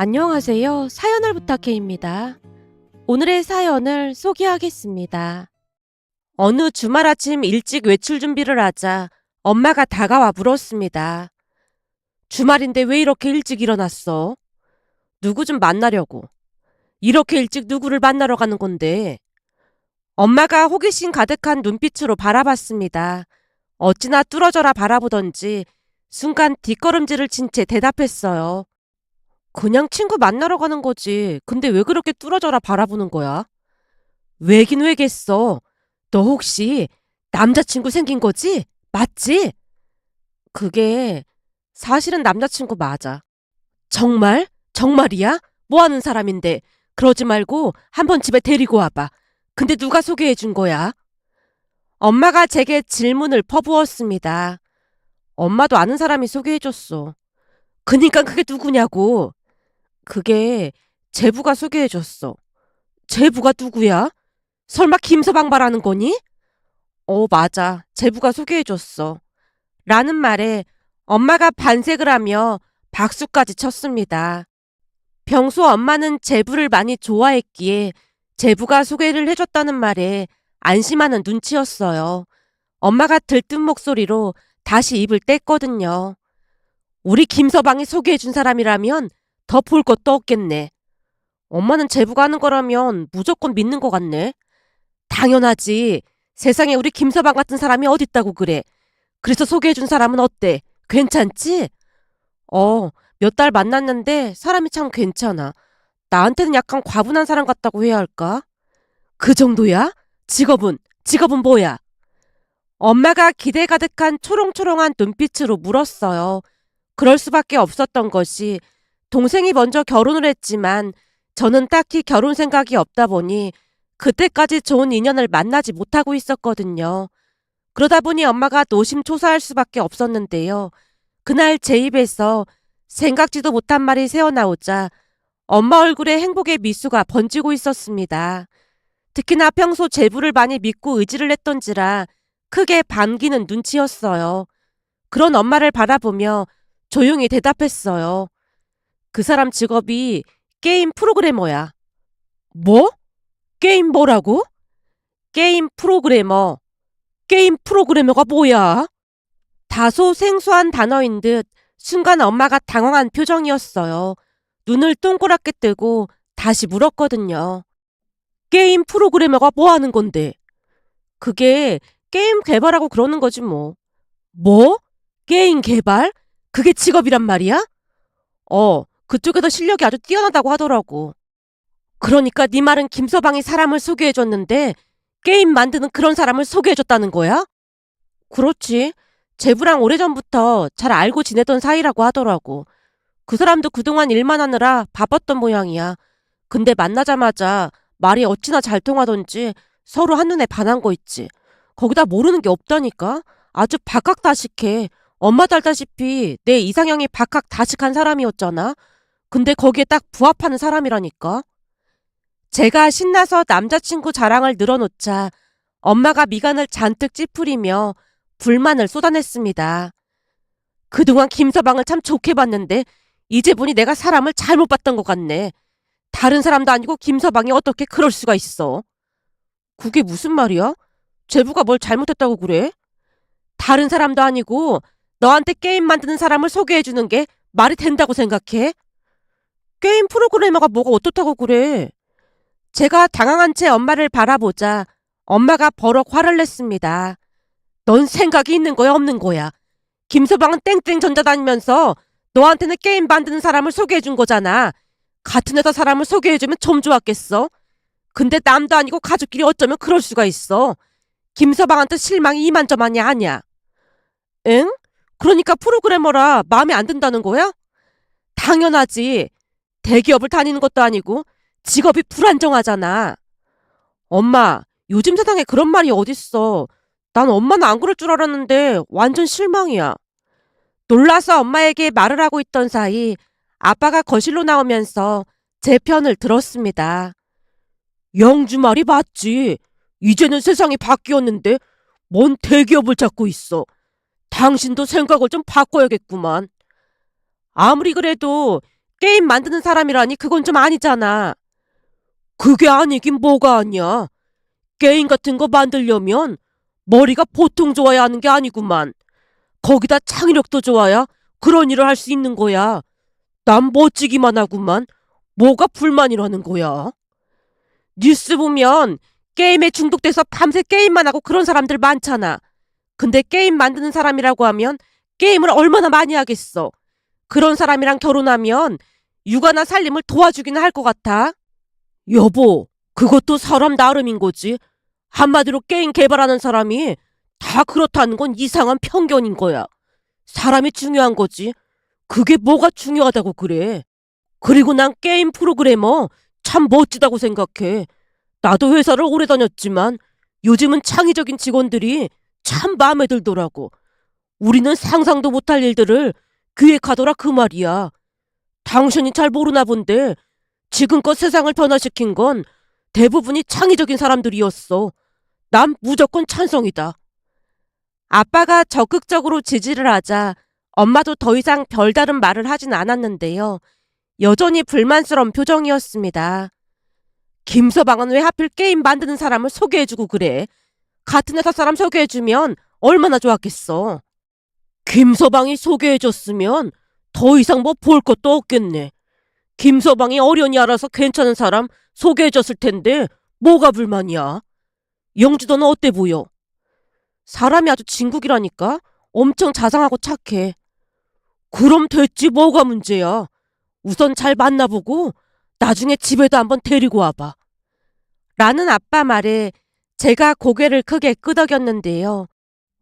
안녕하세요. 사연을 부탁해입니다. 오늘의 사연을 소개하겠습니다. 어느 주말 아침 일찍 외출 준비를 하자 엄마가 다가와 물었습니다. 주말인데 왜 이렇게 일찍 일어났어? 누구 좀 만나려고. 이렇게 일찍 누구를 만나러 가는 건데? 엄마가 호기심 가득한 눈빛으로 바라봤습니다. 어찌나 뚫어져라 바라보던지 순간 뒷걸음질을 친 채 대답했어요. 그냥 친구 만나러 가는 거지. 근데 왜 그렇게 뚫어져라 바라보는 거야? 왜긴 왜겠어. 너 혹시 남자친구 생긴 거지? 맞지? 그게 사실은 남자친구 맞아. 정말? 정말이야? 뭐 하는 사람인데? 그러지 말고 한번 집에 데리고 와봐. 근데 누가 소개해 준 거야? 엄마가 제게 질문을 퍼부었습니다. 엄마도 아는 사람이 소개해 줬어. 그니까 그게 누구냐고. 그게 제부가 소개해 줬어. 제부가 누구야? 설마 김서방 말하는 거니? 맞아. 제부가 소개해줬어. 라는 말에 엄마가 반색을 하며 박수까지 쳤습니다. 평소 엄마는 제부를 많이 좋아했기에 제부가 소개를 해줬다는 말에 안심하는 눈치였어요. 엄마가 들뜬 목소리로 다시 입을 뗐거든요. 우리 김서방이 소개해준 사람이라면 더 볼 것도 없겠네. 엄마는 제부가 하는 거라면 무조건 믿는 것 같네. 당연하지. 세상에 우리 김서방 같은 사람이 어딨다고 그래. 그래서 소개해준 사람은 어때? 괜찮지? 몇 달 만났는데 사람이 참 괜찮아. 나한테는 약간 과분한 사람 같다고 해야 할까? 그 정도야? 직업은 뭐야? 엄마가 기대 가득한 초롱초롱한 눈빛으로 물었어요. 그럴 수밖에 없었던 것이 동생이 먼저 결혼을 했지만 저는 딱히 결혼 생각이 없다 보니 그때까지 좋은 인연을 만나지 못하고 있었거든요. 그러다 보니 엄마가 노심초사할 수밖에 없었는데요. 그날 제 입에서 생각지도 못한 말이 새어나오자 엄마 얼굴에 행복의 미소가 번지고 있었습니다. 특히나 평소 제부를 많이 믿고 의지를 했던지라 크게 반기는 눈치였어요. 그런 엄마를 바라보며 조용히 대답했어요. 그 사람 직업이 게임 프로그래머야. 뭐? 게임 뭐라고? 게임 프로그래머. 게임 프로그래머가 뭐야? 다소 생소한 단어인 듯 순간 엄마가 당황한 표정이었어요. 눈을 동그랗게 뜨고 다시 물었거든요. 게임 프로그래머가 뭐 하는 건데? 그게 게임 개발하고 그러는 거지 뭐. 뭐? 게임 개발? 그게 직업이란 말이야? 그쪽에서 실력이 아주 뛰어나다고 하더라고. 그러니까 네 말은 김서방이 사람을 소개해줬는데 게임 만드는 그런 사람을 소개해줬다는 거야? 그렇지. 제부랑 오래전부터 잘 알고 지내던 사이라고 하더라고. 그 사람도 그동안 일만 하느라 바빴던 모양이야. 근데 만나자마자 말이 어찌나 잘 통하던지 서로 한눈에 반한 거 있지. 거기다 모르는 게 없다니까. 아주 박학다식해. 엄마 닮다시피 내 이상형이 박학다식한 사람이었잖아. 근데 거기에 딱 부합하는 사람이라니까. 제가 신나서 남자친구 자랑을 늘어놓자 엄마가 미간을 잔뜩 찌푸리며 불만을 쏟아냈습니다. 그동안 김서방을 참 좋게 봤는데 이제 보니 내가 사람을 잘못 봤던 것 같네. 다른 사람도 아니고 김서방이 어떻게 그럴 수가 있어. 그게 무슨 말이야? 제부가 뭘 잘못했다고 그래? 다른 사람도 아니고 너한테 게임 만드는 사람을 소개해주는 게 말이 된다고 생각해? 게임 프로그래머가 뭐가 어떻다고 그래? 제가 당황한 채 엄마를 바라보자 엄마가 버럭 화를 냈습니다. 넌 생각이 있는 거야 없는 거야? 김서방은 땡땡 전자 다니면서 너한테는 게임 만드는 사람을 소개해준 거잖아. 같은 회사 사람을 소개해주면 좀 좋았겠어? 근데 남도 아니고 가족끼리 어쩌면 그럴 수가 있어. 김서방한테 실망이 이만저만이 아니야. 응? 그러니까 프로그래머라 마음에 안 든다는 거야? 당연하지. 대기업을 다니는 것도 아니고 직업이 불안정하잖아. 엄마, 요즘 세상에 그런 말이 어딨어. 난 엄마는 안 그럴 줄 알았는데 완전 실망이야. 놀라서 엄마에게 말을 하고 있던 사이 아빠가 거실로 나오면서 제 편을 들었습니다. 영주 말이 맞지. 이제는 세상이 바뀌었는데 뭔 대기업을 찾고 있어. 당신도 생각을 좀 바꿔야겠구만. 아무리 그래도 게임 만드는 사람이라니 그건 좀 아니잖아. 그게 아니긴 뭐가 아니야. 게임 같은 거 만들려면 머리가 보통 좋아야 하는 게 아니구만. 거기다 창의력도 좋아야 그런 일을 할 수 있는 거야. 난 멋지기만 하구만. 뭐가 불만이라는 거야? 뉴스 보면 게임에 중독돼서 밤새 게임만 하고 그런 사람들 많잖아. 근데 게임 만드는 사람이라고 하면 게임을 얼마나 많이 하겠어. 그런 사람이랑 결혼하면 육아나 살림을 도와주기는 할 것 같아. 여보, 그것도 사람 나름인 거지. 한마디로 게임 개발하는 사람이 다 그렇다는 건 이상한 편견인 거야. 사람이 중요한 거지. 그게 뭐가 중요하다고 그래. 그리고 난 게임 프로그래머 참 멋지다고 생각해. 나도 회사를 오래 다녔지만 요즘은 창의적인 직원들이 참 마음에 들더라고. 우리는 상상도 못할 일들을 기획하더라 그 말이야. 당신이 잘 모르나 본데 지금껏 세상을 변화시킨 건 대부분이 창의적인 사람들이었어. 난 무조건 찬성이다. 아빠가 적극적으로 지지를 하자 엄마도 더 이상 별다른 말을 하진 않았는데요. 여전히 불만스러운 표정이었습니다. 김서방은 왜 하필 게임 만드는 사람을 소개해주고 그래? 같은 회사 사람 소개해주면 얼마나 좋았겠어. 김서방이 소개해줬으면 더 이상 뭐 볼 것도 없겠네. 김서방이 어련히 알아서 괜찮은 사람 소개해줬을 텐데 뭐가 불만이야? 영주도 너 어때 보여? 사람이 아주 진국이라니까? 엄청 자상하고 착해. 그럼 됐지 뭐가 문제야. 우선 잘 만나보고 나중에 집에도 한번 데리고 와봐. 라는 아빠 말에 제가 고개를 크게 끄덕였는데요.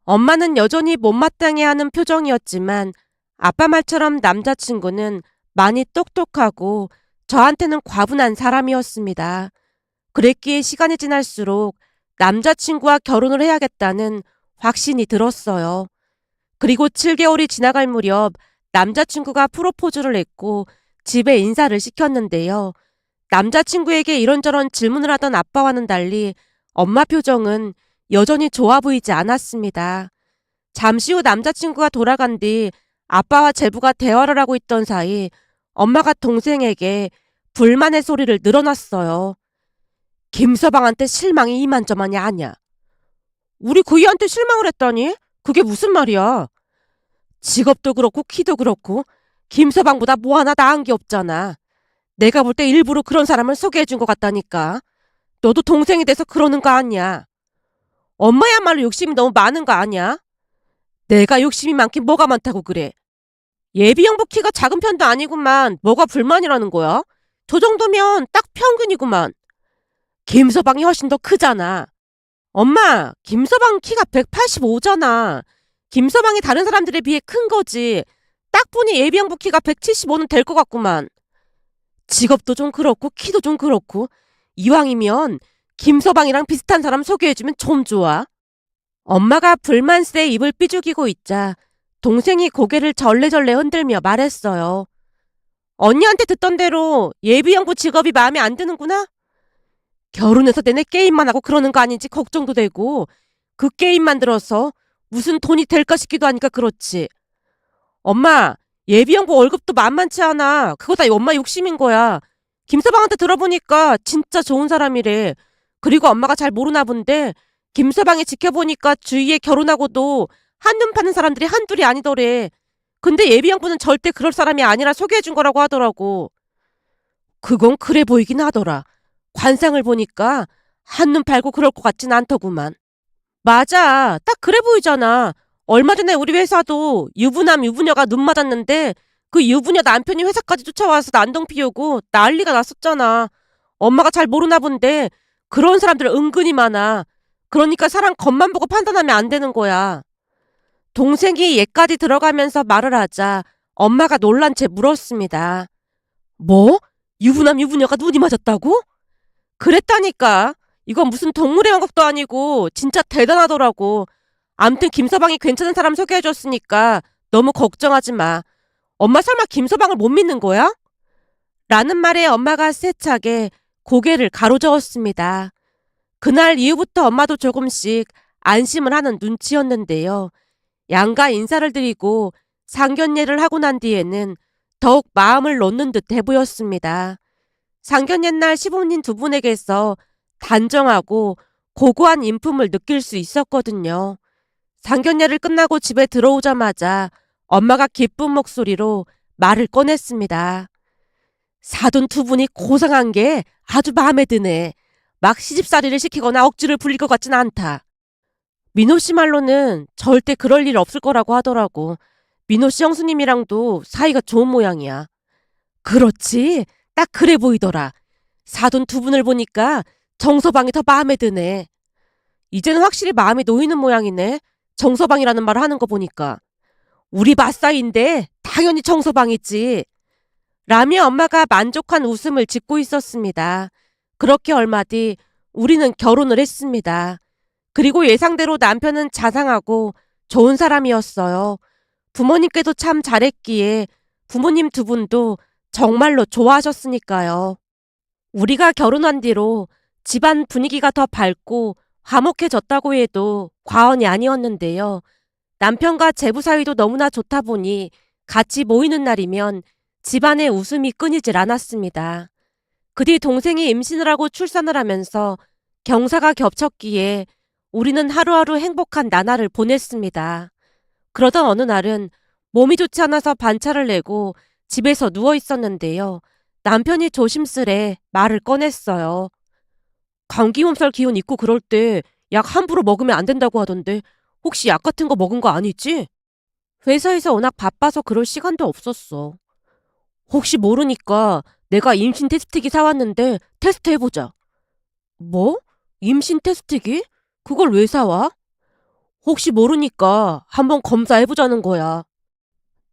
엄마는 여전히 못마땅해하는 표정이었지만 아빠 말처럼 남자친구는 많이 똑똑하고 저한테는 과분한 사람이었습니다. 그랬기에 시간이 지날수록 남자친구와 결혼을 해야겠다는 확신이 들었어요. 그리고 7개월이 지나갈 무렵 남자친구가 프로포즈를 했고 집에 인사를 시켰는데요. 남자친구에게 이런저런 질문을 하던 아빠와는 달리 엄마 표정은 여전히 좋아 보이지 않았습니다. 잠시 후 남자친구가 돌아간 뒤 아빠와 제부가 대화를 하고 있던 사이 엄마가 동생에게 불만의 소리를 늘어놨어요. 김서방한테 실망이 이만저만이 아니야. 우리 그이한테 실망을 했다니? 그게 무슨 말이야? 직업도 그렇고 키도 그렇고 김서방보다 뭐 하나 나은 게 없잖아. 내가 볼 때 일부러 그런 사람을 소개해준 것 같다니까. 너도 동생이 돼서 그러는 거 아니야. 엄마야말로 욕심이 너무 많은 거 아니야? 내가 욕심이 많긴 뭐가 많다고 그래. 예비형부 키가 작은 편도 아니구만. 뭐가 불만이라는 거야? 저 정도면 딱 평균이구만. 김서방이 훨씬 더 크잖아. 엄마, 김서방 키가 185잖아. 김서방이 다른 사람들에 비해 큰 거지. 딱 보니 예비형부 키가 175는 될 것 같구만. 직업도 좀 그렇고 키도 좀 그렇고 이왕이면 김서방이랑 비슷한 사람 소개해주면 좀 좋아. 엄마가 불만스레 입을 삐죽이고 있자 동생이 고개를 절레절레 흔들며 말했어요. 언니한테 듣던 대로 예비형부 직업이 마음에 안 드는구나? 결혼해서 내내 게임만 하고 그러는 거 아닌지 걱정도 되고 그 게임 만들어서 무슨 돈이 될까 싶기도 하니까 그렇지. 엄마, 예비형부 월급도 만만치 않아. 그거 다 엄마 욕심인 거야. 김서방한테 들어보니까 진짜 좋은 사람이래. 그리고 엄마가 잘 모르나 본데 김서방이 지켜보니까 주위에 결혼하고도 한눈 파는 사람들이 한둘이 아니더래. 근데 예비형부는 절대 그럴 사람이 아니라 소개해준 거라고 하더라고. 그건 그래 보이긴 하더라. 관상을 보니까 한눈 팔고 그럴 것 같진 않더구만. 맞아. 딱 그래 보이잖아. 얼마 전에 우리 회사도 유부남 유부녀가 눈 맞았는데 그 유부녀 남편이 회사까지 쫓아와서 난동 피우고 난리가 났었잖아. 엄마가 잘 모르나 본데 그런 사람들 은근히 많아. 그러니까 사람 겉만 보고 판단하면 안 되는 거야. 동생이 얘까지 들어가면서 말을 하자 엄마가 놀란 채 물었습니다. 뭐? 유부남 유부녀가 눈이 맞았다고? 그랬다니까. 이건 무슨 동물의 왕국도 아니고 진짜 대단하더라고. 암튼 김서방이 괜찮은 사람 소개해줬으니까 너무 걱정하지 마. 엄마 설마 김서방을 못 믿는 거야? 라는 말에 엄마가 세차게 고개를 가로저었습니다. 그날 이후부터 엄마도 조금씩 안심을 하는 눈치였는데요. 양가 인사를 드리고 상견례를 하고 난 뒤에는 더욱 마음을 놓는 듯해 보였습니다. 상견 옛날 시부모님 두 분에게서 단정하고 고고한 인품을 느낄 수 있었거든요. 상견례를 끝나고 집에 들어오자마자 엄마가 기쁜 목소리로 말을 꺼냈습니다. 사돈 두 분이 고상한 게 아주 마음에 드네. 막 시집살이를 시키거나 억지를 부릴 것 같진 않다. 민호 씨 말로는 절대 그럴 일 없을 거라고 하더라고. 민호 씨 형수님이랑도 사이가 좋은 모양이야. 그렇지. 딱 그래 보이더라. 사돈 두 분을 보니까 정서방이 더 마음에 드네. 이제는 확실히 마음이 놓이는 모양이네. 정서방이라는 말을 하는 거 보니까. 우리 맞사이인데 당연히 정서방이지. 라며 엄마가 만족한 웃음을 짓고 있었습니다. 그렇게 얼마 뒤 우리는 결혼을 했습니다. 그리고 예상대로 남편은 자상하고 좋은 사람이었어요. 부모님께도 참 잘했기에 부모님 두 분도 정말로 좋아하셨으니까요. 우리가 결혼한 뒤로 집안 분위기가 더 밝고 화목해졌다고 해도 과언이 아니었는데요. 남편과 제부 사이도 너무나 좋다 보니 같이 모이는 날이면 집안에 웃음이 끊이질 않았습니다. 그 뒤 동생이 임신을 하고 출산을 하면서 경사가 겹쳤기에 우리는 하루하루 행복한 나날을 보냈습니다. 그러던 어느 날은 몸이 좋지 않아서 반차를 내고 집에서 누워 있었는데요. 남편이 조심스레 말을 꺼냈어요. 감기 몸살 기운 있고 그럴 때 약 함부로 먹으면 안 된다고 하던데 혹시 약 같은 거 먹은 거 아니지? 회사에서 워낙 바빠서 그럴 시간도 없었어. 혹시 모르니까 내가 임신 테스트기 사왔는데 테스트 해보자. 뭐? 임신 테스트기? 그걸 왜 사와? 혹시 모르니까 한번 검사해보자는 거야.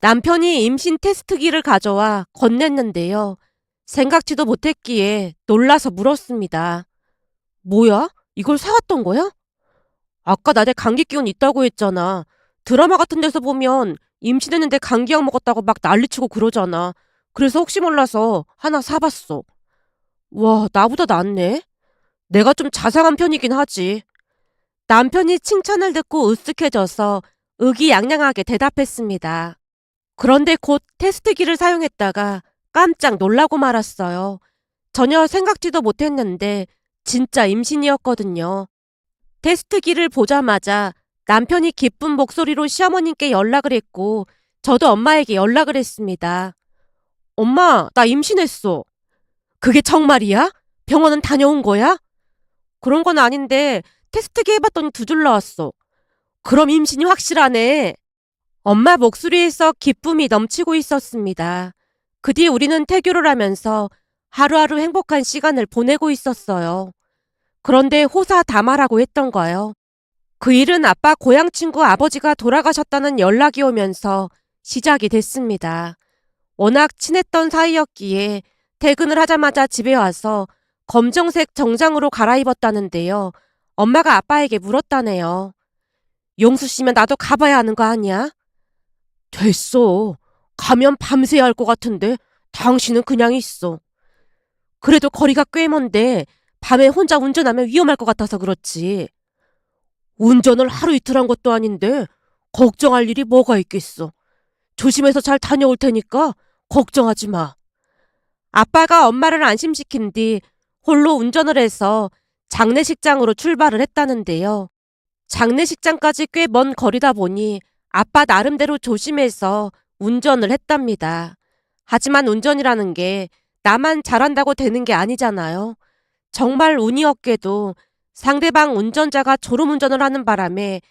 남편이 임신 테스트기를 가져와 건넸는데요. 생각지도 못했기에 놀라서 물었습니다. 뭐야? 이걸 사왔던 거야? 아까 나한테 감기 기운 있다고 했잖아. 드라마 같은 데서 보면 임신했는데 감기약 먹었다고 막 난리치고 그러잖아. 그래서 혹시 몰라서 하나 사봤어. 와, 나보다 낫네. 내가 좀 자상한 편이긴 하지. 남편이 칭찬을 듣고 으쓱해져서 의기양양하게 대답했습니다. 그런데 곧 테스트기를 사용했다가 깜짝 놀라고 말았어요. 전혀 생각지도 못했는데 진짜 임신이었거든요. 테스트기를 보자마자 남편이 기쁜 목소리로 시어머님께 연락을 했고 저도 엄마에게 연락을 했습니다. 엄마, 나 임신했어. 그게 정말이야? 병원은 다녀온 거야? 그런 건 아닌데 테스트기 해봤더니 두 줄 나왔어. 그럼 임신이 확실하네. 엄마 목소리에서 기쁨이 넘치고 있었습니다. 그 뒤 우리는 태교를 하면서 하루하루 행복한 시간을 보내고 있었어요. 그런데 호사다마라고 했던가요. 그 일은 아빠 고향 친구 아버지가 돌아가셨다는 연락이 오면서 시작이 됐습니다. 워낙 친했던 사이였기에 퇴근을 하자마자 집에 와서 검정색 정장으로 갈아입었다는데요. 엄마가 아빠에게 물었다네요. 용수 씨면 나도 가봐야 하는 거 아니야? 됐어. 가면 밤새야 할 것 같은데 당신은 그냥 있어. 그래도 거리가 꽤 먼데 밤에 혼자 운전하면 위험할 것 같아서 그렇지. 운전을 하루 이틀 한 것도 아닌데 걱정할 일이 뭐가 있겠어. 조심해서 잘 다녀올 테니까 걱정하지 마. 아빠가 엄마를 안심시킨 뒤 홀로 운전을 해서 장례식장으로 출발을 했다는데요. 장례식장까지 꽤 먼 거리다 보니 아빠 나름대로 조심해서 운전을 했답니다. 하지만 운전이라는 게 나만 잘한다고 되는 게 아니잖아요. 정말 운이 없게도 상대방 운전자가 졸음운전을 하는 바람에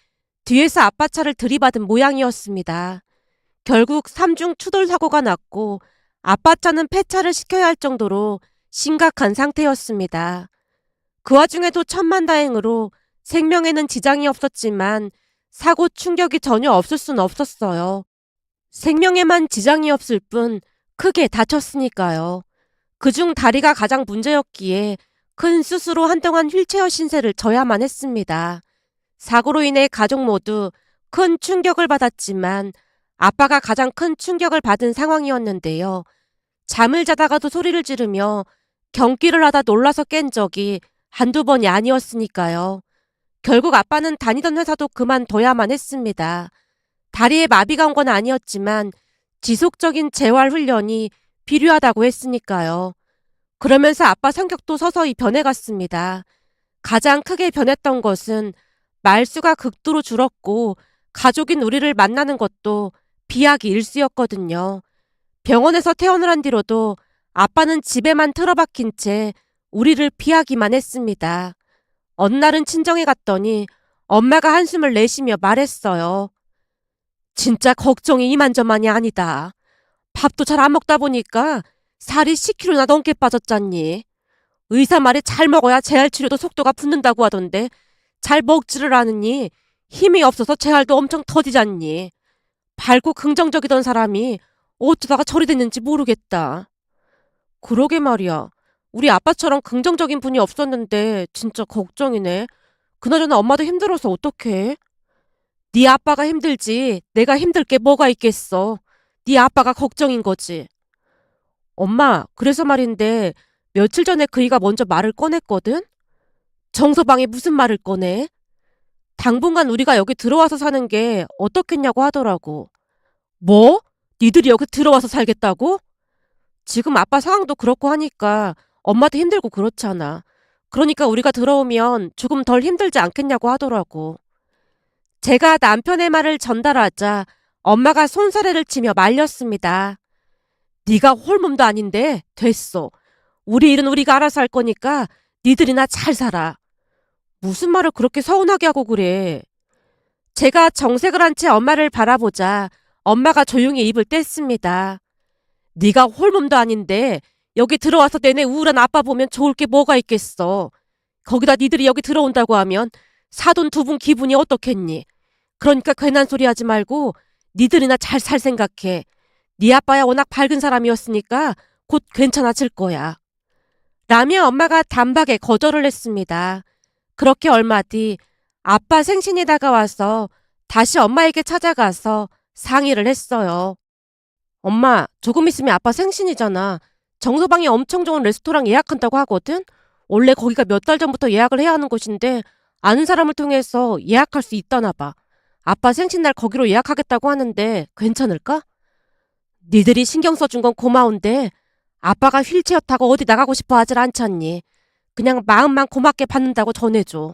뒤에서 아빠 차를 들이받은 모양이었습니다. 결국 3중 추돌 사고가 났고 아빠 차는 폐차를 시켜야 할 정도로 심각한 상태였습니다. 그 와중에도 천만다행으로 생명에는 지장이 없었지만 사고 충격이 전혀 없을 순 없었어요. 생명에만 지장이 없을 뿐 크게 다쳤으니까요. 그중 다리가 가장 문제였기에 큰 수수로 한동안 휠체어 신세를 져야만 했습니다. 사고로 인해 가족 모두 큰 충격을 받았지만 아빠가 가장 큰 충격을 받은 상황이었는데요. 잠을 자다가도 소리를 지르며 경기를 하다 놀라서 깬 적이 한두 번이 아니었으니까요. 결국 아빠는 다니던 회사도 그만둬야만 했습니다. 다리에 마비가 온 건 아니었지만 지속적인 재활 훈련이 필요하다고 했으니까요. 그러면서 아빠 성격도 서서히 변해갔습니다. 가장 크게 변했던 것은 말수가 극도로 줄었고 가족인 우리를 만나는 것도 비약이 일쑤였거든요. 병원에서 퇴원을 한 뒤로도 아빠는 집에만 틀어박힌 채 우리를 피하기만 했습니다. 어느 날은 친정에 갔더니 엄마가 한숨을 내쉬며 말했어요. 진짜 걱정이 이만저만이 아니다. 밥도 잘 안 먹다 보니까 살이 10kg나 넘게 빠졌잖니. 의사 말이 잘 먹어야 재활치료도 속도가 붙는다고 하던데 잘 먹지를 않으니 힘이 없어서 재활도 엄청 더디잖니. 밝고 긍정적이던 사람이 어쩌다가 저리 됐는지 모르겠다. 그러게 말이야. 우리 아빠처럼 긍정적인 분이 없었는데 진짜 걱정이네. 그나저나 엄마도 힘들어서 어떡해? 네 아빠가 힘들지 내가 힘들 게 뭐가 있겠어. 네 아빠가 걱정인 거지. 엄마, 그래서 말인데 며칠 전에 그이가 먼저 말을 꺼냈거든? 정서방이 무슨 말을 꺼내? 당분간 우리가 여기 들어와서 사는 게 어떻겠냐고 하더라고. 뭐? 니들이 여기 들어와서 살겠다고? 지금 아빠 상황도 그렇고 하니까 엄마도 힘들고 그렇잖아. 그러니까 우리가 들어오면 조금 덜 힘들지 않겠냐고 하더라고. 제가 남편의 말을 전달하자 엄마가 손사래를 치며 말렸습니다. 네가 홀몸도 아닌데 됐어. 우리 일은 우리가 알아서 할 거니까 니들이나 잘 살아. 무슨 말을 그렇게 서운하게 하고 그래. 제가 정색을 한 채 엄마를 바라보자 엄마가 조용히 입을 뗐습니다. 네가 홀몸도 아닌데 여기 들어와서 내내 우울한 아빠 보면 좋을 게 뭐가 있겠어. 거기다 니들이 여기 들어온다고 하면 사돈 두 분 기분이 어떻겠니? 그러니까 괜한 소리 하지 말고 니들이나 잘 살 생각해. 네 아빠야 워낙 밝은 사람이었으니까 곧 괜찮아질 거야. 라며 엄마가 단박에 거절을 했습니다. 그렇게 얼마 뒤 아빠 생신이 다가와서 다시 엄마에게 찾아가서 상의를 했어요. 엄마, 조금 있으면 아빠 생신이잖아. 정서방이 엄청 좋은 레스토랑 예약한다고 하거든? 원래 거기가 몇 달 전부터 예약을 해야 하는 곳인데 아는 사람을 통해서 예약할 수 있다나 봐. 아빠 생신날 거기로 예약하겠다고 하는데 괜찮을까? 니들이 신경 써준 건 고마운데 아빠가 휠체어 타고 어디 나가고 싶어 하질 않잖니. 그냥 마음만 고맙게 받는다고 전해줘.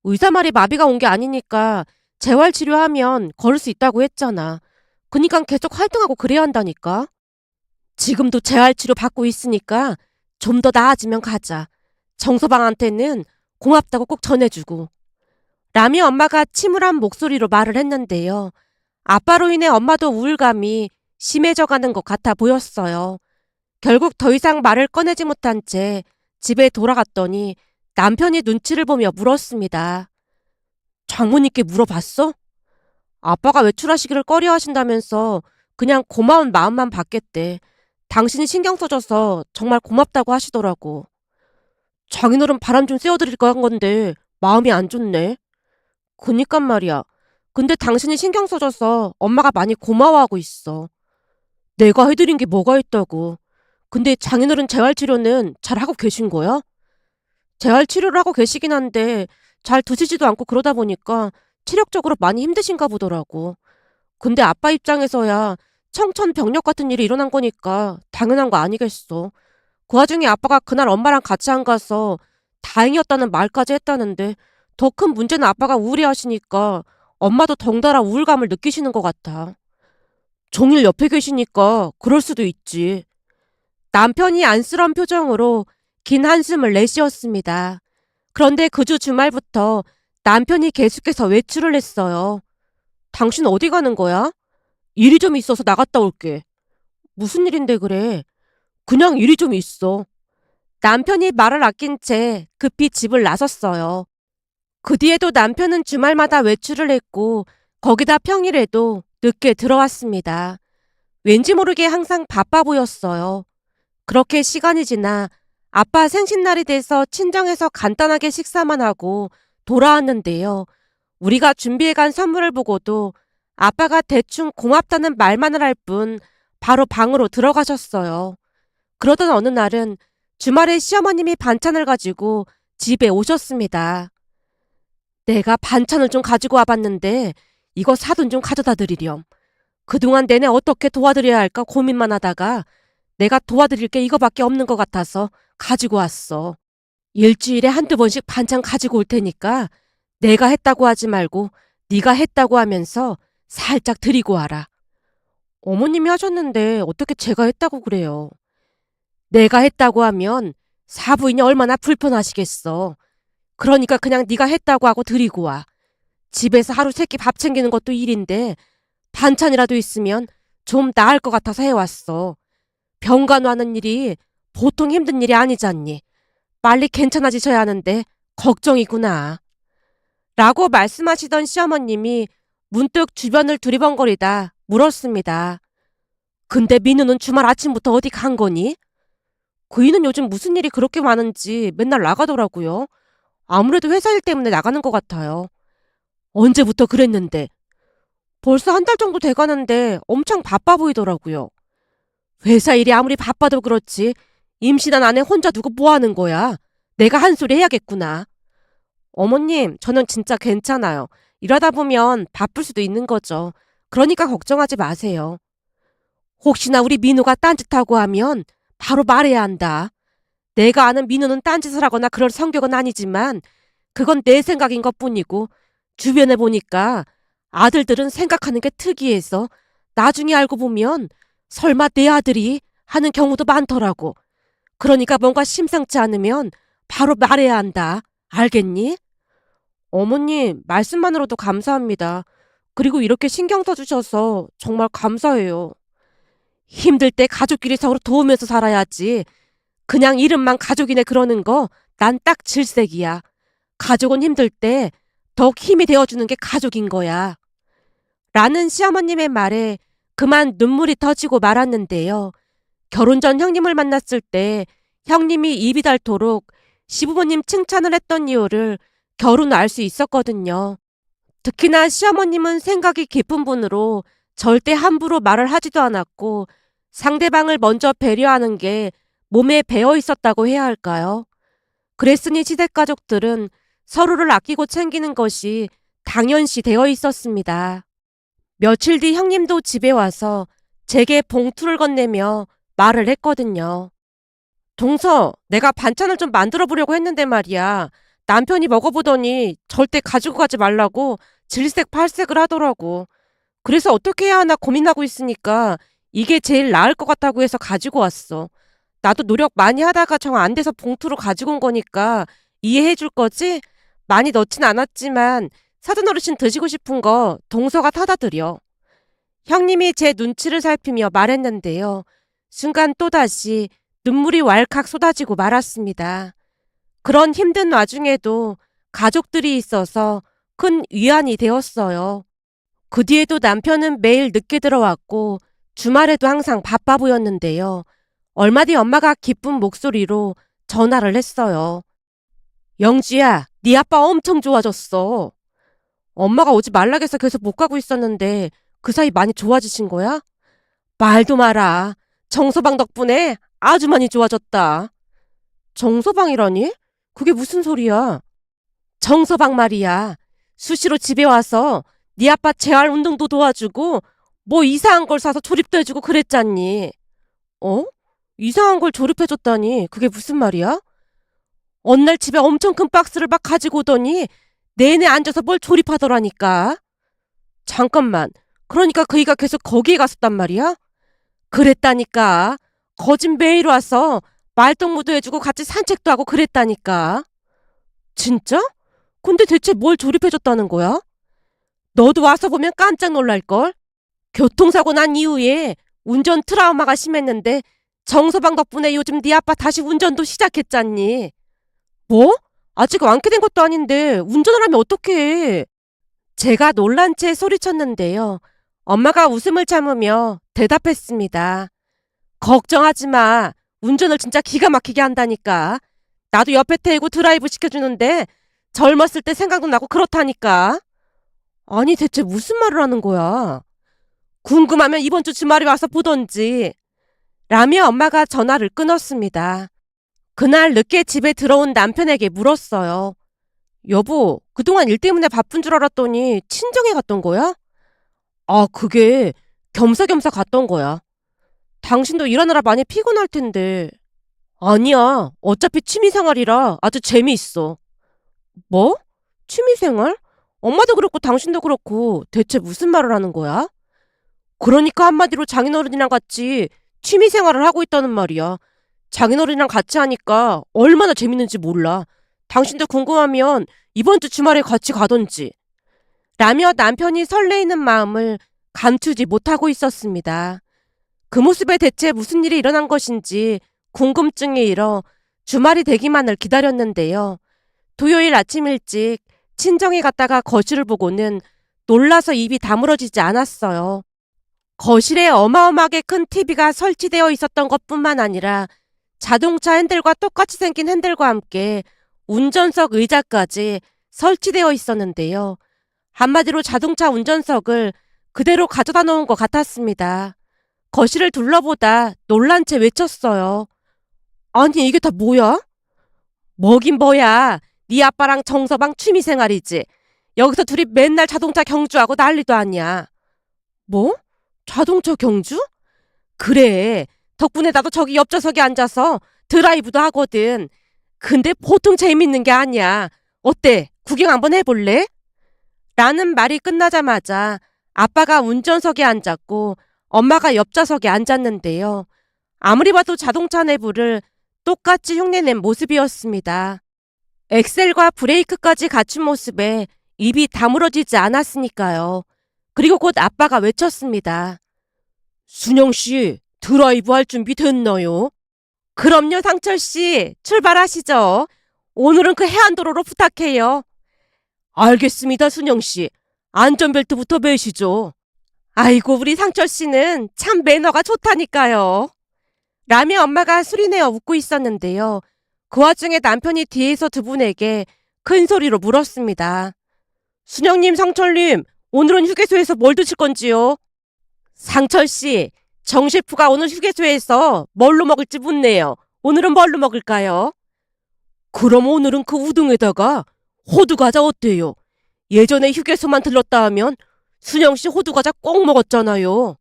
의사 말이 마비가 온 게 아니니까 재활치료하면 걸을 수 있다고 했잖아. 그니까 계속 활동하고 그래야 한다니까. 지금도 재활치료 받고 있으니까 좀 더 나아지면 가자. 정서방한테는 고맙다고 꼭 전해주고. 라며 엄마가 침울한 목소리로 말을 했는데요. 아빠로 인해 엄마도 우울감이 심해져가는 것 같아 보였어요. 결국 더 이상 말을 꺼내지 못한 채 집에 돌아갔더니 남편이 눈치를 보며 물었습니다. 장모님께 물어봤어? 아빠가 외출하시기를 꺼려 하신다면서 그냥 고마운 마음만 받겠대. 당신이 신경 써줘서 정말 고맙다고 하시더라고. 장인어른 바람 좀 쐬어드릴까 한 건데 마음이 안 좋네. 그니깐 말이야. 근데 당신이 신경 써줘서 엄마가 많이 고마워하고 있어. 내가 해드린 게 뭐가 있다고. 근데 장인어른 재활치료는 잘 하고 계신 거야? 재활치료를 하고 계시긴 한데 잘 드시지도 않고 그러다 보니까 체력적으로 많이 힘드신가 보더라고. 근데 아빠 입장에서야 청천벽력 같은 일이 일어난 거니까 당연한 거 아니겠어. 그 와중에 아빠가 그날 엄마랑 같이 안 가서 다행이었다는 말까지 했다는데 더 큰 문제는 아빠가 우울해하시니까 엄마도 덩달아 우울감을 느끼시는 것 같아. 종일 옆에 계시니까 그럴 수도 있지. 남편이 안쓰러운 표정으로 긴 한숨을 내쉬었습니다. 그런데 그 주 주말부터 남편이 계속해서 외출을 했어요. 당신 어디 가는 거야? 일이 좀 있어서 나갔다 올게. 무슨 일인데 그래? 그냥 일이 좀 있어. 남편이 말을 아낀 채 급히 집을 나섰어요. 그 뒤에도 남편은 주말마다 외출을 했고 거기다 평일에도 늦게 들어왔습니다. 왠지 모르게 항상 바빠 보였어요. 그렇게 시간이 지나 아빠 생신날이 돼서 친정에서 간단하게 식사만 하고 돌아왔는데요. 우리가 준비해간 선물을 보고도 아빠가 대충 고맙다는 말만을 할 뿐 바로 방으로 들어가셨어요. 그러던 어느 날은 주말에 시어머님이 반찬을 가지고 집에 오셨습니다. 내가 반찬을 좀 가지고 와봤는데 이거 사돈 좀 가져다 드리렴. 그동안 내내 어떻게 도와드려야 할까 고민만 하다가 내가 도와드릴 게 이거밖에 없는 것 같아서 가지고 왔어. 일주일에 한두 번씩 반찬 가지고 올 테니까 내가 했다고 하지 말고 네가 했다고 하면서 살짝 드리고 와라. 어머님이 하셨는데 어떻게 제가 했다고 그래요. 내가 했다고 하면 사부인이 얼마나 불편하시겠어. 그러니까 그냥 네가 했다고 하고 드리고 와. 집에서 하루 세끼 밥 챙기는 것도 일인데 반찬이라도 있으면 좀 나을 것 같아서 해왔어. 병간호하는 일이 보통 힘든 일이 아니잖니. 빨리 괜찮아지셔야 하는데 걱정이구나. 라고 말씀하시던 시어머님이 문득 주변을 두리번거리다 물었습니다. 근데 민우는 주말 아침부터 어디 간 거니? 그이는 요즘 무슨 일이 그렇게 많은지 맨날 나가더라고요. 아무래도 회사 일 때문에 나가는 것 같아요. 언제부터 그랬는데? 벌써 한 달 정도 돼가는데 엄청 바빠 보이더라고요. 회사 일이 아무리 바빠도 그렇지 임신한 아내 혼자 두고 뭐 하는 거야? 내가 한 소리 해야겠구나. 어머님, 저는 진짜 괜찮아요. 일하다 보면 바쁠 수도 있는 거죠. 그러니까 걱정하지 마세요. 혹시나 우리 민우가 딴짓하고 하면 바로 말해야 한다. 내가 아는 민우는 딴짓을 하거나 그럴 성격은 아니지만 그건 내 생각인 것뿐이고 주변에 보니까 아들들은 생각하는 게 특이해서 나중에 알고 보면 설마 내 아들이 하는 경우도 많더라고. 그러니까 뭔가 심상치 않으면 바로 말해야 한다. 알겠니? 어머님, 말씀만으로도 감사합니다. 그리고 이렇게 신경 써주셔서 정말 감사해요. 힘들 때 가족끼리 서로 도우면서 살아야지. 그냥 이름만 가족이네 그러는 거 난 딱 질색이야. 가족은 힘들 때 더욱 힘이 되어주는 게 가족인 거야. 라는 시어머님의 말에 그만 눈물이 터지고 말았는데요. 결혼 전 형님을 만났을 때 형님이 입이 닳도록 시부모님 칭찬을 했던 이유를 결혼 후 알 수 있었거든요. 특히나 시어머님은 생각이 깊은 분으로 절대 함부로 말을 하지도 않았고 상대방을 먼저 배려하는 게 몸에 배어 있었다고 해야 할까요? 그랬으니 시댁 가족들은 서로를 아끼고 챙기는 것이 당연시 되어 있었습니다. 며칠 뒤 형님도 집에 와서 제게 봉투를 건네며 말을 했거든요. 동서, 내가 반찬을 좀 만들어 보려고 했는데 말이야. 남편이 먹어보더니 절대 가지고 가지 말라고 질색팔색을 하더라고. 그래서 어떻게 해야 하나 고민하고 있으니까 이게 제일 나을 것 같다고 해서 가지고 왔어. 나도 노력 많이 하다가 정 안 돼서 봉투로 가지고 온 거니까 이해해 줄 거지? 많이 넣진 않았지만 사돈어르신 드시고 싶은 거 동서가 타다 드려. 형님이 제 눈치를 살피며 말했는데요. 순간 또다시 눈물이 왈칵 쏟아지고 말았습니다. 그런 힘든 와중에도 가족들이 있어서 큰 위안이 되었어요. 그 뒤에도 남편은 매일 늦게 들어왔고 주말에도 항상 바빠 보였는데요. 얼마 뒤 엄마가 기쁜 목소리로 전화를 했어요. 영주야, 네 아빠 엄청 좋아졌어. 엄마가 오지 말라해서 계속 못 가고 있었는데 그 사이 많이 좋아지신 거야? 말도 마라. 정서방 덕분에 아주 많이 좋아졌다. 정서방이라니? 그게 무슨 소리야? 정서방 말이야. 수시로 집에 와서 네 아빠 재활 운동도 도와주고 뭐 이상한 걸 사서 조립도 해주고 그랬잖니. 어? 이상한 걸 조립해줬다니 그게 무슨 말이야? 어느 날 집에 엄청 큰 박스를 막 가지고 오더니 내내 앉아서 뭘 조립하더라니까. 잠깐만. 그러니까 그이가 계속 거기에 갔었단 말이야? 그랬다니까. 거짓 매일 와서 말동무도 해주고 같이 산책도 하고 그랬다니까. 진짜? 근데 대체 뭘 조립해줬다는 거야? 너도 와서 보면 깜짝 놀랄걸? 교통사고 난 이후에 운전 트라우마가 심했는데 정서방 덕분에 요즘 네 아빠 다시 운전도 시작했잖니. 뭐? 아직 완쾌된 것도 아닌데 운전을 하면 어떡해. 제가 놀란 채 소리쳤는데요. 엄마가 웃음을 참으며 대답했습니다. 걱정하지 마. 운전을 진짜 기가 막히게 한다니까. 나도 옆에 태우고 드라이브 시켜주는데 젊었을 때 생각도 나고 그렇다니까. 아니 대체 무슨 말을 하는 거야? 궁금하면 이번 주 주말에 와서 보던지. 라며 엄마가 전화를 끊었습니다. 그날 늦게 집에 들어온 남편에게 물었어요. 여보, 그동안 일 때문에 바쁜 줄 알았더니 친정에 갔던 거야? 아, 그게 겸사겸사 갔던 거야. 당신도 일하느라 많이 피곤할 텐데. 아니야. 어차피 취미생활이라 아주 재미있어. 뭐? 취미생활? 엄마도 그렇고 당신도 그렇고 대체 무슨 말을 하는 거야? 그러니까 한마디로 장인어른이랑 같이 취미생활을 하고 있다는 말이야. 장인어른이랑 같이 하니까 얼마나 재밌는지 몰라. 당신도 궁금하면 이번 주 주말에 같이 가던지. 라며 남편이 설레이는 마음을 감추지 못하고 있었습니다. 그 모습에 대체 무슨 일이 일어난 것인지 궁금증이 일어 주말이 되기만을 기다렸는데요. 토요일 아침 일찍 친정에 갔다가 거실을 보고는 놀라서 입이 다물어지지 않았어요. 거실에 어마어마하게 큰 TV가 설치되어 있었던 것뿐만 아니라 자동차 핸들과 똑같이 생긴 핸들과 함께 운전석 의자까지 설치되어 있었는데요. 한마디로 자동차 운전석을 그대로 가져다 놓은 것 같았습니다. 거실을 둘러보다 놀란 채 외쳤어요. 아니 이게 다 뭐야? 뭐긴 뭐야. 네 아빠랑 정서방 취미생활이지. 여기서 둘이 맨날 자동차 경주하고 난리도 아니야. 뭐? 자동차 경주? 그래. 덕분에 나도 저기 옆좌석에 앉아서 드라이브도 하거든. 근데 보통 재밌는 게 아니야. 어때? 구경 한번 해볼래? 라는 말이 끝나자마자 아빠가 운전석에 앉았고 엄마가 옆좌석에 앉았는데요. 아무리 봐도 자동차 내부를 똑같이 흉내낸 모습이었습니다. 엑셀과 브레이크까지 갖춘 모습에 입이 다물어지지 않았으니까요. 그리고 곧 아빠가 외쳤습니다. 순영씨, 드라이브 할 준비 됐나요? 그럼요, 상철씨. 출발하시죠. 오늘은 그 해안도로로 부탁해요. 알겠습니다, 순영씨. 안전벨트부터 매시죠. 아이고, 우리 상철씨는 참 매너가 좋다니까요. 라며 엄마가 수리내어 웃고 있었는데요. 그 와중에 남편이 뒤에서 두 분에게 큰 소리로 물었습니다. 순영님, 상철님, 오늘은 휴게소에서 뭘 드실 건지요? 상철씨, 정 셰프가 오늘 휴게소에서 뭘로 먹을지 묻네요. 오늘은 뭘로 먹을까요? 그럼 오늘은 그 우동에다가 호두과자 어때요? 예전에 휴게소만 들렀다 하면 순영씨 호두과자 꼭 먹었잖아요.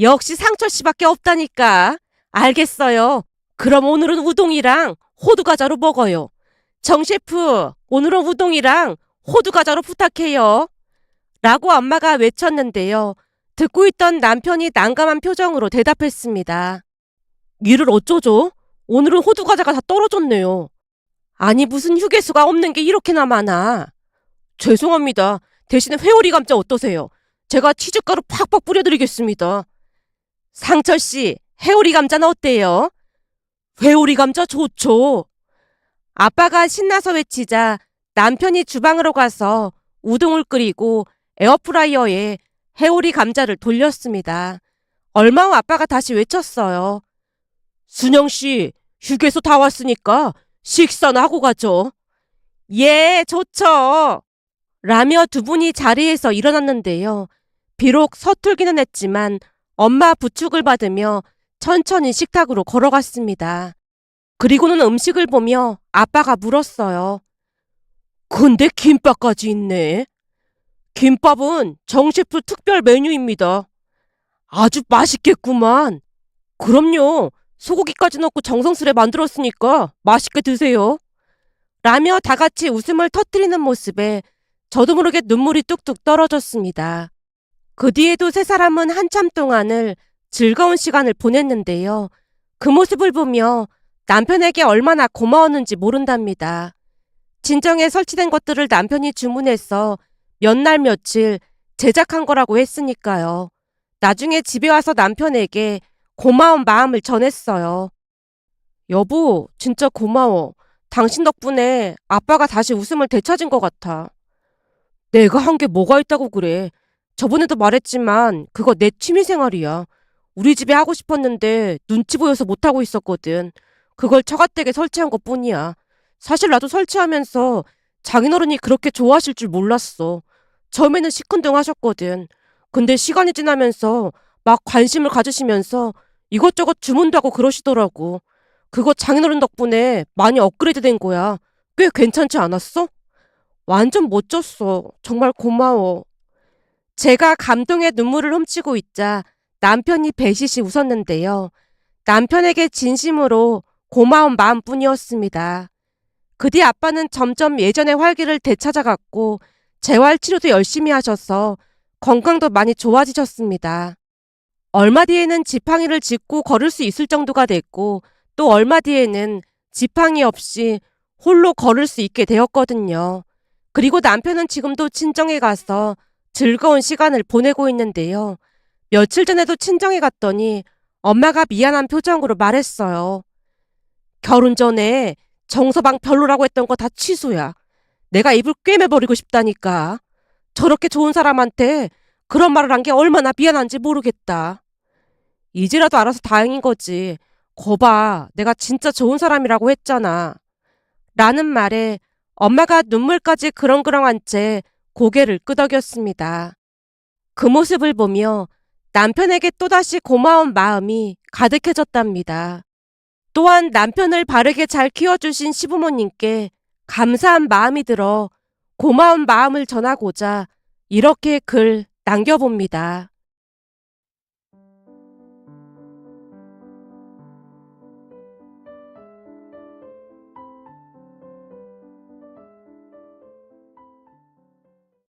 역시 상철씨밖에 없다니까. 알겠어요. 그럼 오늘은 우동이랑 호두과자로 먹어요. 정 셰프, 오늘은 우동이랑 호두과자로 부탁해요. 라고 엄마가 외쳤는데요. 듣고 있던 남편이 난감한 표정으로 대답했습니다. 이를 어쩌죠? 오늘은 호두과자가 다 떨어졌네요. 아니 무슨 휴게소가 없는 게 이렇게나 많아. 죄송합니다. 대신에 회오리 감자 어떠세요? 제가 치즈가루 팍팍 뿌려드리겠습니다. 상철씨, 회오리 감자는 어때요? 회오리 감자 좋죠. 아빠가 신나서 외치자 남편이 주방으로 가서 우동을 끓이고 에어프라이어에 회오리 감자를 돌렸습니다. 얼마 후 아빠가 다시 외쳤어요. 순영씨, 휴게소 다 왔으니까 식사나 하고 가죠. 예, 좋죠. 라며 두 분이 자리에서 일어났는데요. 비록 서툴기는 했지만 엄마 부축을 받으며 천천히 식탁으로 걸어갔습니다. 그리고는 음식을 보며 아빠가 물었어요. 근데 김밥까지 있네. 김밥은 정셰프 특별 메뉴입니다. 아주 맛있겠구만. 그럼요. 소고기까지 넣고 정성스레 만들었으니까 맛있게 드세요. 라며 다 같이 웃음을 터뜨리는 모습에 저도 모르게 눈물이 뚝뚝 떨어졌습니다. 그 뒤에도 세 사람은 한참 동안을 즐거운 시간을 보냈는데요. 그 모습을 보며 남편에게 얼마나 고마웠는지 모른답니다. 진정에 설치된 것들을 남편이 주문해서 몇 날 며칠 제작한 거라고 했으니까요. 나중에 집에 와서 남편에게 고마운 마음을 전했어요. 여보, 진짜 고마워. 당신 덕분에 아빠가 다시 웃음을 되찾은 것 같아. 내가 한 게 뭐가 있다고 그래. 저번에도 말했지만 그거 내 취미생활이야. 우리 집에 하고 싶었는데 눈치 보여서 못하고 있었거든. 그걸 처갓댁에 설치한 것뿐이야. 사실 나도 설치하면서 장인어른이 그렇게 좋아하실 줄 몰랐어. 처음에는 시큰둥하셨거든. 근데 시간이 지나면서 막 관심을 가지시면서 이것저것 주문도 하고 그러시더라고. 그거 장인어른 덕분에 많이 업그레이드 된 거야. 꽤 괜찮지 않았어? 완전 멋졌어. 정말 고마워. 제가 감동의 눈물을 훔치고 있자 남편이 배시시 웃었는데요. 남편에게 진심으로 고마운 마음뿐이었습니다. 그 뒤 아빠는 점점 예전의 활기를 되찾아갔고 재활치료도 열심히 하셔서 건강도 많이 좋아지셨습니다. 얼마 뒤에는 지팡이를 짚고 걸을 수 있을 정도가 됐고 또 얼마 뒤에는 지팡이 없이 홀로 걸을 수 있게 되었거든요. 그리고 남편은 지금도 친정에 가서 즐거운 시간을 보내고 있는데요. 며칠 전에도 친정에 갔더니 엄마가 미안한 표정으로 말했어요. 결혼 전에 정서방 별로라고 했던 거 다 취소야. 내가 입을 꿰매버리고 싶다니까. 저렇게 좋은 사람한테 그런 말을 한 게 얼마나 미안한지 모르겠다. 이제라도 알아서 다행인 거지. 거봐, 내가 진짜 좋은 사람이라고 했잖아. 라는 말에 엄마가 눈물까지 그렁그렁한 채 고개를 끄덕였습니다. 그 모습을 보며 남편에게 또다시 고마운 마음이 가득해졌답니다. 또한 남편을 바르게 잘 키워주신 시부모님께 감사한 마음이 들어 고마운 마음을 전하고자 이렇게 글 남겨봅니다.